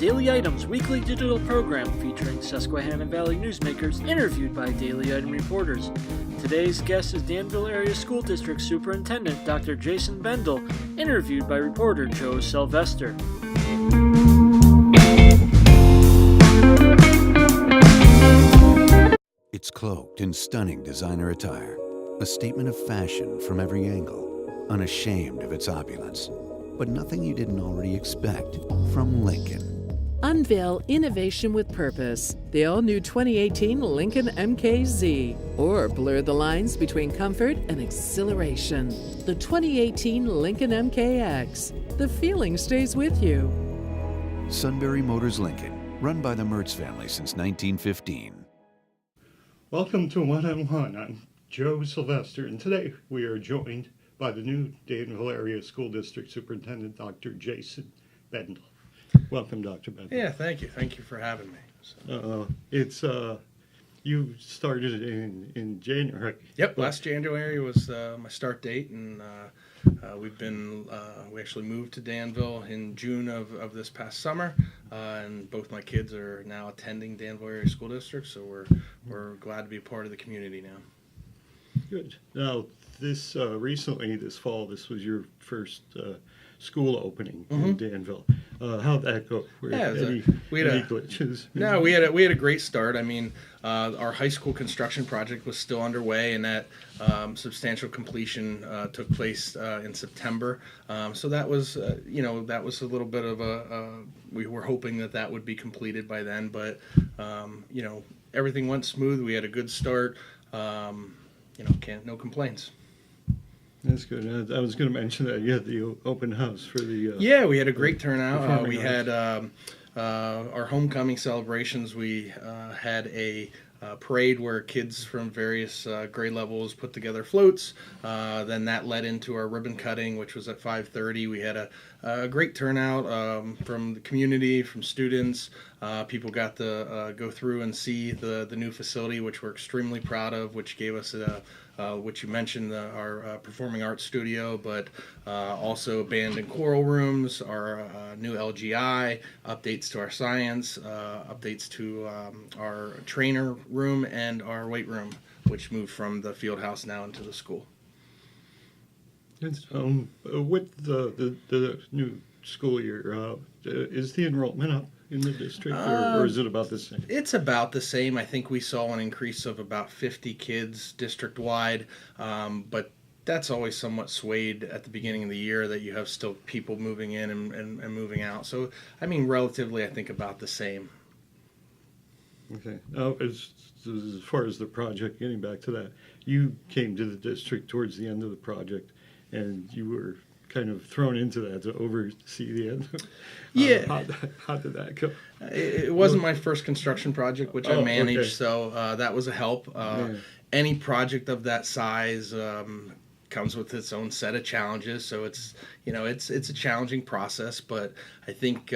Daily Item's weekly digital program featuring Susquehanna Valley newsmakers interviewed by Daily Item reporters. Today's guest is Danville Area School District Superintendent Dr. Jason Bendle, interviewed by reporter Joe Sylvester. It's cloaked in stunning designer attire, a statement of fashion from every angle, unashamed of its opulence, but nothing you didn't already expect from Lincoln. Unveil innovation with purpose. The all-new 2018 Lincoln MKZ. Or blur the lines between comfort and exhilaration. The 2018 Lincoln MKX. The feeling stays with you. Sunbury Motors Lincoln, run by the Mertz family since 1915. Welcome to One-on-One. I'm Joe Sylvester, and today we are joined by the new Danville Area School District Superintendent, Dr. Jason Bendle. Welcome, Dr. Bendle. Yeah, thank you. Thank you for having me. You started in January. Yep, last January was my start date, and we actually moved to Danville in June of this past summer, and both my kids are now attending Danville Area School District, so we're glad to be a part of the community now. Good. Now, this recently, this fall, this was your first school opening in Danville. How'd that go? Any glitches? No, we had a great start. I mean, our high school construction project was still underway, and that substantial completion took place in September. So that was, that was a little bit of we were hoping that would be completed by then, but everything went smooth. We had a good start. No complaints. That's good. I was going to mention that you had the open house for the... Yeah, we had a great turnout. We had our homecoming celebrations. We had a parade where kids from various grade levels put together floats. Then that led into our ribbon cutting, which was at 5:30. We had a great turnout from the community, from students. People got to go through and see the new facility, which we're extremely proud of, which gave us which you mentioned, our performing arts studio, but also band and choral rooms, our new LGI, updates to our science, updates to our trainer room and our weight room, which moved from the field house now into the school. With the new school year, is the enrollment up in the district, or is it about the same? It's about the same. I think we saw an increase of about 50 kids district-wide, but that's always somewhat swayed at the beginning of the year that you have still people moving in and moving out. So, I mean, relatively, I think about the same. Okay. Now, as far as the project, getting back to that, you came to the district towards the end of the project, and you were kind of thrown into that to oversee the end. Yeah. How did that go? It wasn't my first construction project, which I managed, okay. So that was a help. Any project of that size comes with its own set of challenges, so it's a challenging process, but I think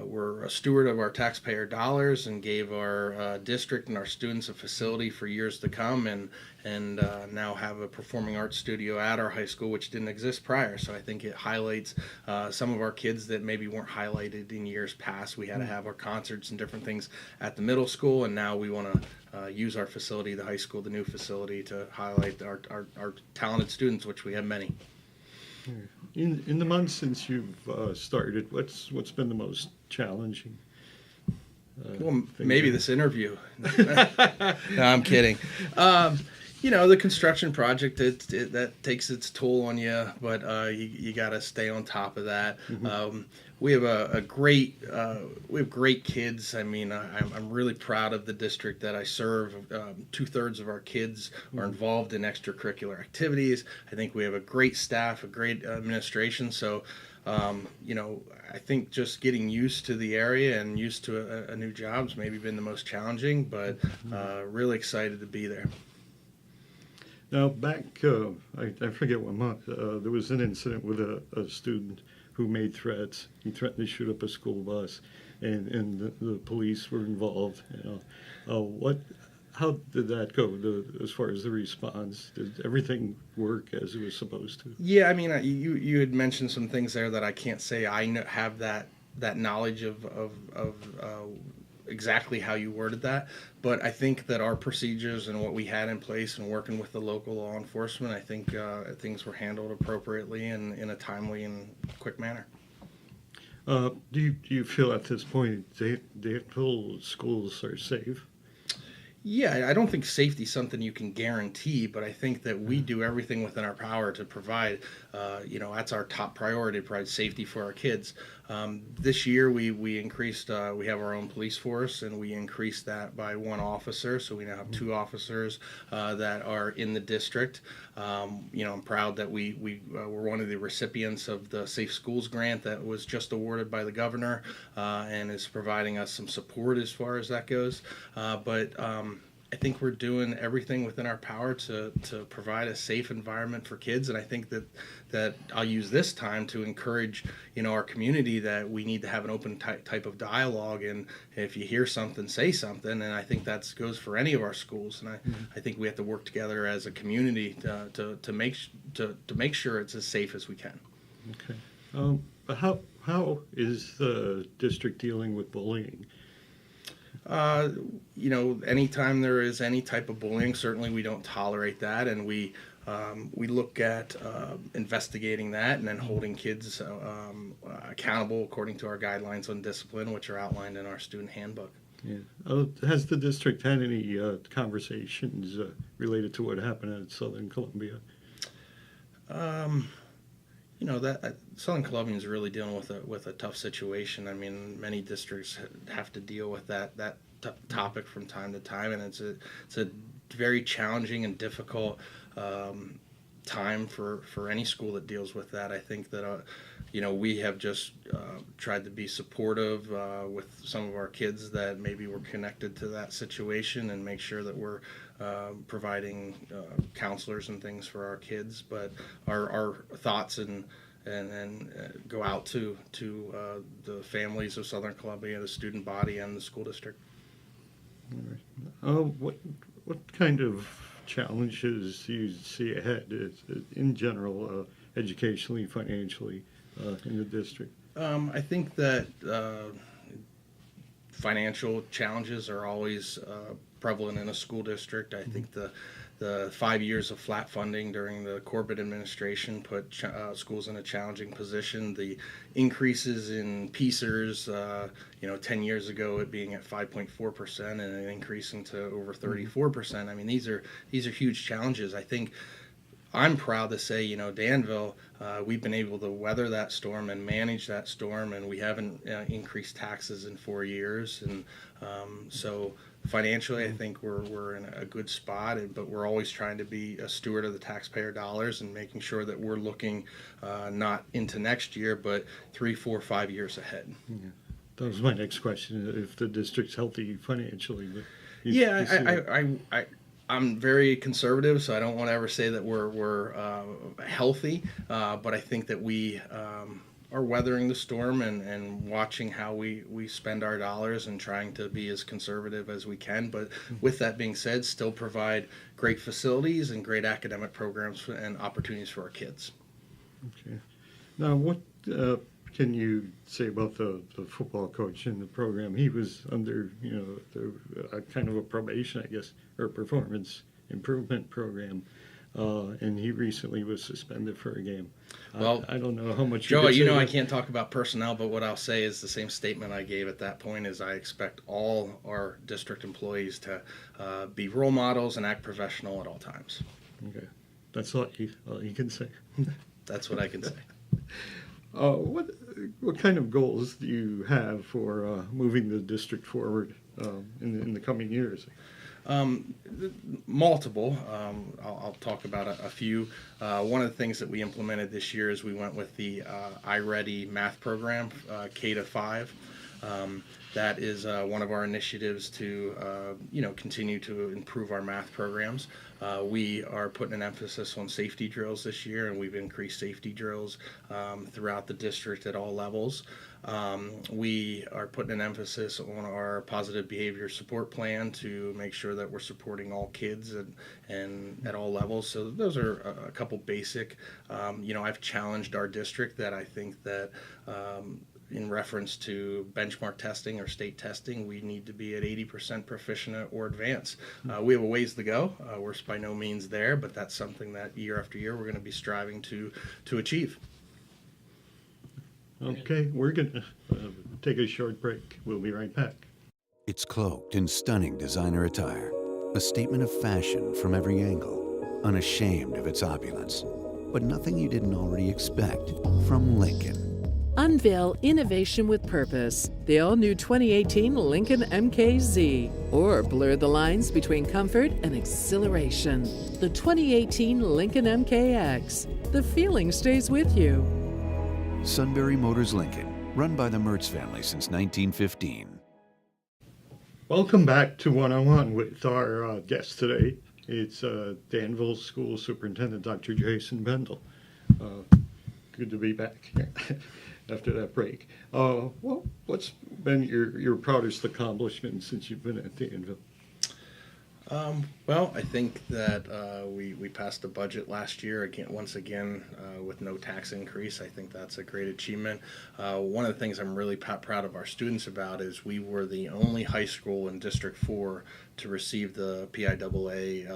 we're a steward of our taxpayer dollars and gave our district and our students a facility for years to come, and now have a performing arts studio at our high school, which didn't exist prior. So I think it highlights some of our kids that maybe weren't highlighted in years past. We had to have our concerts and different things at the middle school, and now we want to use our facility, the high school, the new facility, to highlight our talented students, which we have many. In the months since you've started, what's been the most challenging? Well, maybe this interview. No, I'm kidding. The construction project, that takes its toll on you, but you got to stay on top of that. We have we have great kids. I mean, I'm really proud of the district that I serve. 2/3 of our kids are involved in extracurricular activities. I think we have a great staff, a great administration. So, I think just getting used to the area and used to a new job's maybe been the most challenging, but really excited to be there. Now, back, I forget what month, there was an incident with a student who made threats. He threatened to shoot up a school bus, and the police were involved. How did that go as far as the response? Did everything work as it was supposed to? Yeah, I mean, you had mentioned some things there that I can't say I have that that knowledge of exactly how you worded that, but I think that our procedures and what we had in place and working with the local law enforcement, I think things were handled appropriately and in a timely and quick manner. Do you feel at this point Danville schools are safe? Yeah, I don't think safety is something you can guarantee, but I think that we do everything within our power to provide, that's our top priority, to provide safety for our kids. This year we increased, we have our own police force, and we increased that by one officer, so we now have 2 officers that are in the district. I'm proud that we were one of the recipients of the Safe Schools grant that was just awarded by the governor, and is providing us some support as far as that goes. But I think we're doing everything within our power to provide a safe environment for kids, and I think that I'll use this time to encourage our community that we need to have an open type of dialogue, and if you hear something, say something, and I think that goes for any of our schools, and I think we have to work together as a community to make sure it's as safe as we can. Okay. How is the district dealing with bullying? Anytime there is any type of bullying, certainly we don't tolerate that, and we look at investigating that and then holding kids accountable according to our guidelines on discipline, which are outlined in our student handbook. Yeah. Has the district had any conversations related to what happened at Southern Columbia? That Southern Columbian is really dealing with a tough situation. I mean, many districts have to deal with that topic from time to time, and it's a very challenging and difficult time for any school that deals with that. I think that we have just tried to be supportive with some of our kids that maybe were connected to that situation, and make sure that we're providing counselors and things for our kids. But our thoughts and go out to the families of Southern Columbia, the student body, and the school district. All right. What kind of challenges do you see ahead in general, educationally, financially, in the district? I think that financial challenges are always prevalent in a school district. I think the 5 years of flat funding during the Corbett administration put schools in a challenging position. The increases in PSERS, 10 years ago it being at 5.4% and it increasing to over 34%. I mean, these are huge challenges. I think I'm proud to say, Danville, we've been able to weather that storm and manage that storm, and we haven't increased taxes in 4 years. And so financially, I think we're in a good spot, but we're always trying to be a steward of the taxpayer dollars and making sure that we're looking not into next year, but 3, 4, 5 years ahead. Yeah. That was my next question, if the district's healthy financially. But I'm very conservative, so I don't want to ever say that we're healthy, but I think that we are weathering the storm and watching how we spend our dollars and trying to be as conservative as we can. But with that being said, still provide great facilities and great academic programs and opportunities for our kids. Okay. Now, what can you say about the football coach in the program? He was under, kind of a probation, I guess, or performance improvement program. And he recently was suspended for a game. Well, I don't know how much. Joe, I can't talk about personnel, but what I'll say is the same statement I gave at that point is I expect all our district employees to be role models and act professional at all times. Okay. That's all you can say. That's what I can say. What kind of goals do you have for moving the district forward in the coming years? Multiple. I'll talk about a few. One of the things that we implemented this year is we went with the iReady math program, K to 5. That is one of our initiatives to continue to improve our math programs. We are putting an emphasis on safety drills this year, and we've increased safety drills throughout the district at all levels. We are putting an emphasis on our positive behavior support plan to make sure that we're supporting all kids and at all levels. So those are a couple basic. I've challenged our district that I think that in reference to benchmark testing or state testing, we need to be at 80% proficient or advanced. We have a ways to go. We're by no means there, but that's something that year after year we're going to be striving to achieve. Okay, we're going to take a short break. We'll be right back. It's cloaked in stunning designer attire, a statement of fashion from every angle, unashamed of its opulence, but nothing you didn't already expect from Lincoln. Unveil innovation with purpose. The all-new 2018 Lincoln MKZ. Or blur the lines between comfort and exhilaration. The 2018 Lincoln MKX. The feeling stays with you. Sunbury Motors Lincoln, run by the Mertz family since 1915. Welcome back to One-on-One with our guest today. It's Danville School Superintendent Dr. Jason Bendle. Good to be back after that break. What's been your proudest accomplishment since you've been at Danville? Well, I think that we passed the budget last year once again with no tax increase. I think that's a great achievement. One of the things I'm really proud of our students about is we were the only high school in District 4 to receive the PIAA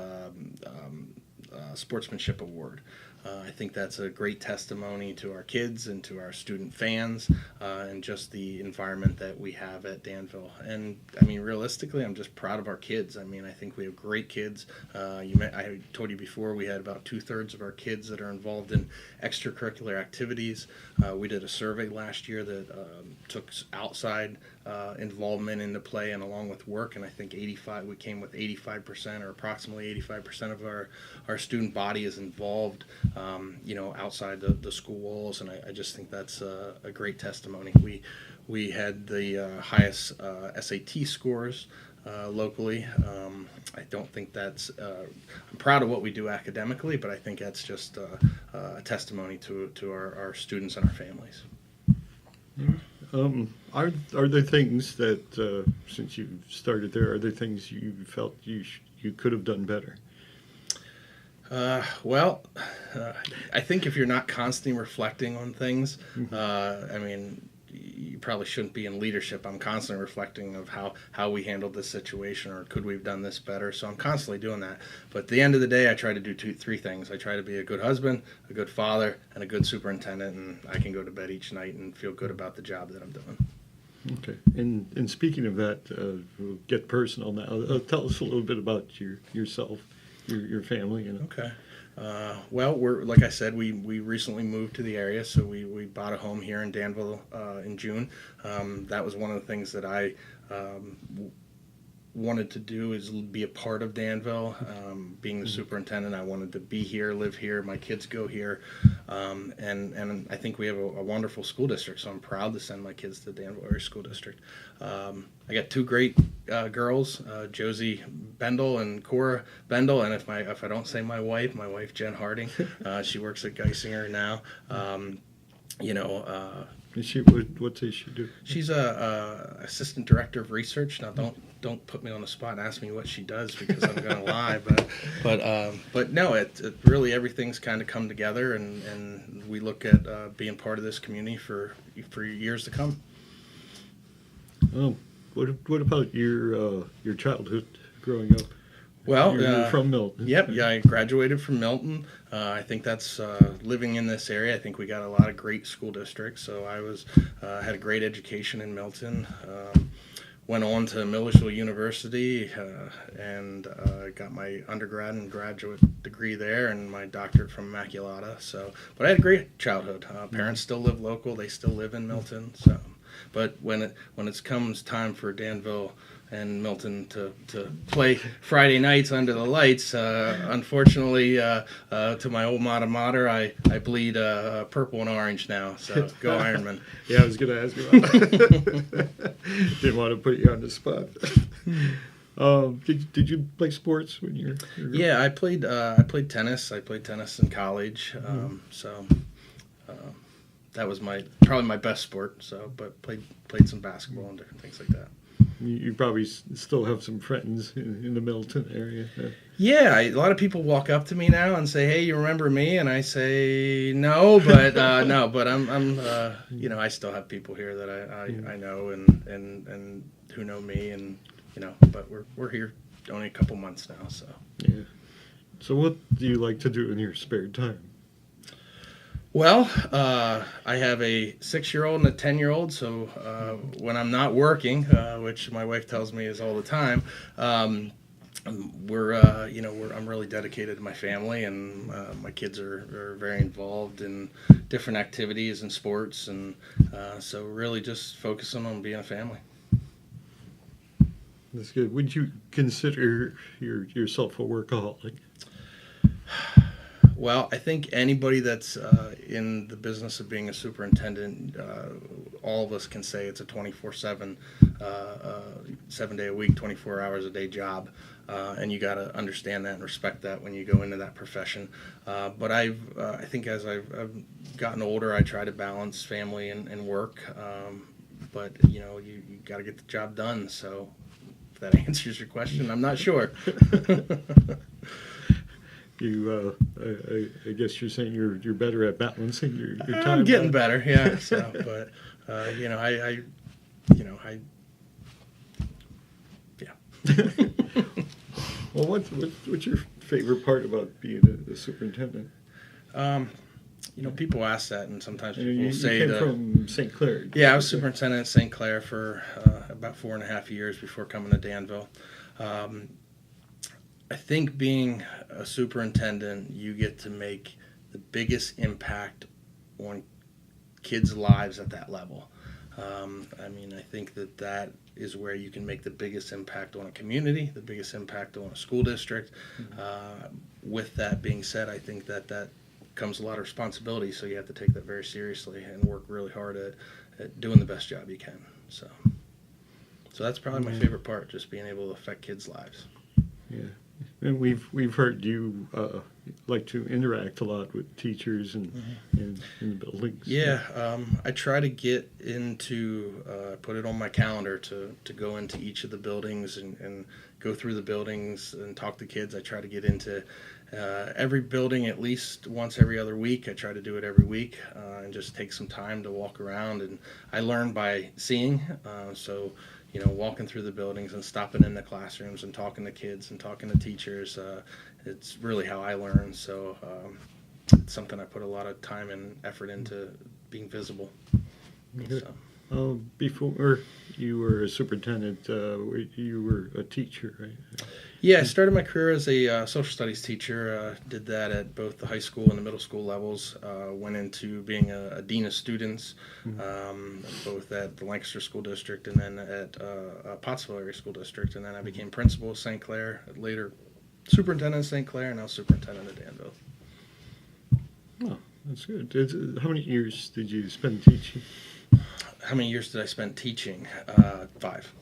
Sportsmanship Award. I think that's a great testimony to our kids and to our student fans and just the environment that we have at Danville. And I mean, realistically, I'm just proud of our kids. I mean, I think we have great kids. I told you before, we had about 2/3 of our kids that are involved in extracurricular activities. We did a survey last year that took outside involvement into play and along with work, and I think we came with 85% or approximately 85% of our student body is involved outside the school walls, and I just think that's a great testimony. We had the highest SAT scores locally. I don't think that's I'm proud of what we do academically, but I think that's just a testimony to our students and our families. Are there things that since you started there, are there things you felt you could have done better? I think if you're not constantly reflecting on things, I mean, you probably shouldn't be in leadership. I'm constantly reflecting of how we handled this situation, or could we have done this better. So I'm constantly doing that. But at the end of the day, I try to do three things. I try to be a good husband, a good father, and a good superintendent, and I can go to bed each night and feel good about the job that I'm doing. Okay. And speaking of that, we'll get personal now. Tell us a little bit about yourself, your family. Okay. Well, like I said, we recently moved to the area, so we bought a home here in Danville in June. That was one of the things that I wanted to do, is be a part of Danville. Being the superintendent, I wanted to be here, live here. My kids go here, and I think we have a wonderful school district. So I'm proud to send my kids to Danville Area School District. I got two great girls, Josie Bendle and Cora Bendle, and if I don't say my wife Jen Harding, she works at Geisinger now. What does she do? She's a assistant director of research. Now, don't put me on the spot and ask me what she does, because I'm going to lie. But no, it really, everything's kind of come together, and we look at being part of this community for years to come. What about your childhood growing up? Well, you're from Milton. Yep, yeah, I graduated from Milton. I think that's living in this area. I think we got a lot of great school districts. So I had a great education in Milton. Went on to Milledgeville University and got my undergrad and graduate degree there, and my doctorate from Immaculata. But I had a great childhood. Parents still live local; they still live in Milton. So, but when it comes time for Danville and Milton to play Friday nights under the lights, unfortunately, to my old alma mater, I bleed purple and orange now. So go Ironman. Yeah, I was going to ask you about that. Didn't want to put you on the spot. Did you play sports when you were? Yeah, I played tennis. I played tennis in college. That was probably my best sport. But played some basketball and different things like that. You probably still have some friends in the Middleton area. Yeah, a lot of people walk up to me now and say, "Hey, you remember me?" And I say, "No, but no, but I'm you know, I still have people here that I know and who know me, and you know, but we're here only a couple months now, so." Yeah. So what do you like to do in your spare time? Well, I have a 6-year-old and a 10-year-old, so when I'm not working, which my wife tells me is all the time, I'm really dedicated to my family, and my kids are very involved in different activities and sports, and so really just focusing on being a family. That's good. Would you consider yourself a workaholic? Well, I think anybody that's in the business of being a superintendent, all of us can say it's a 24/7, 7-day-a-week, 24 hours a day job, and you got to understand that and respect that when you go into that profession. But I think as I've gotten older, I try to balance family and work. But you know, you got to get the job done. So if that answers your question, I'm not sure. I guess you're saying you're better at balancing your time. I'm getting better, yeah. So, but you know, I yeah. Well, what's your favorite part about being a superintendent? You know, people ask that, and sometimes people You say came from St. Clair. Yeah, I was superintendent at St. Clair for about 4.5 years before coming to Danville. I think being a superintendent, you get to make the biggest impact on kids' lives at that level. I mean, I think that is where you can make the biggest impact on a community, the biggest impact on a school district. With that being said, I think that comes a lot of responsibility, so you have to take that very seriously and work really hard at doing the best job you can. So that's probably my favorite part, just being able to affect kids' lives. Yeah. And we've heard you like to interact a lot with teachers and in the buildings. Yeah, I try to get into put it on my calendar to go into each of the buildings and go through the buildings and talk to kids. I try to get into every building at least once every other week. I try to do it every week and just take some time to walk around. And I learn by seeing. So you know, walking through the buildings and stopping in the classrooms and talking to kids and talking to teachers, it's really how I learn. So it's something I put a lot of time and effort into being visible. Okay. So. Before you were a superintendent, you were a teacher, right? Yeah, I started my career as a social studies teacher. Did that at both the high school and the middle school levels. Went into being a dean of students, both at the Lancaster School District and then at Pottsville Area School District. And then I became principal of St. Clair, later superintendent of St. Clair, and now superintendent of Danville. Oh, that's good. How many years did you spend teaching? How many years did I spend teaching? 5.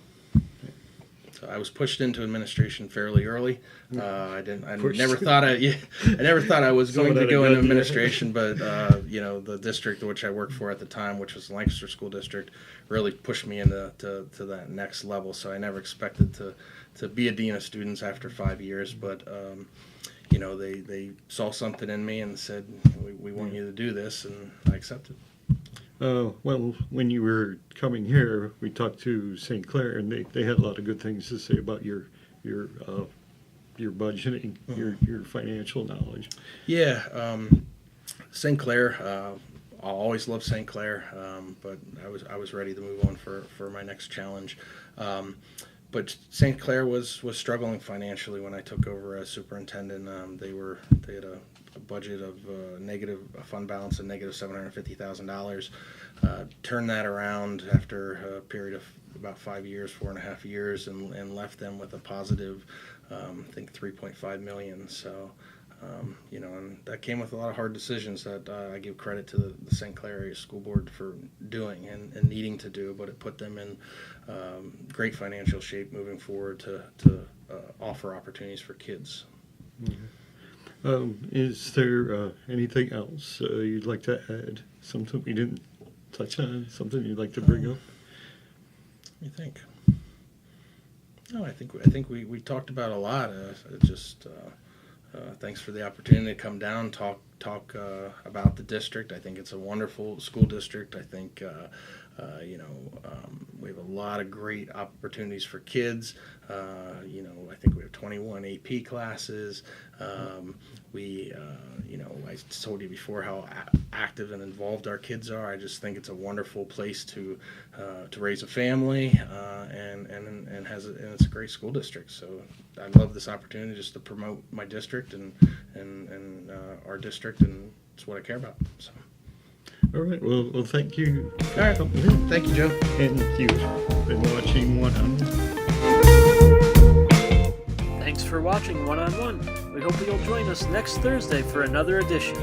So I was pushed into administration fairly early. I never thought I was going to go into administration, but you know, the district which I worked for at the time, which was the Lancaster School District, really pushed me into to that next level. So I never expected to be a dean of students after 5 years, but you know, they saw something in me and said, we want you to do this, and I accepted. Well, when you were coming here, we talked to St. Clair, and they had a lot of good things to say about your budgeting, your financial knowledge. Yeah, St. Clair. I'll always love St. Clair, but I was ready to move on for my next challenge. But St. Clair was struggling financially when I took over as superintendent. They had a budget of a fund balance of negative $750,000. Turned that around after a period of about 5 years, 4.5 years, and left them with a positive, I think $3.5 million. So, you know, and that came with a lot of hard decisions that I give credit to the St. Clair Area School Board for doing and needing to do, but it put them in great financial shape moving forward to offer opportunities for kids. Mm-hmm. Is there anything else you'd like to add? Something we didn't touch on? Something you'd like to bring up? What do you think? No, I think we talked about a lot. Thanks for the opportunity to come down, talk about the district. I think it's a wonderful school district. I think we have a lot of great opportunities for kids. I think we have 21 AP classes. I told you before how active and involved our kids are. I just think it's a wonderful place to raise a family, and it's a great school district. So I love this opportunity just to promote my district and our district, and it's what I care about. So. All right. Well, thank you. All right. Thank you, Joe. And you've been watching One on One. Thanks for watching One on One. We hope you'll join us next Thursday for another edition.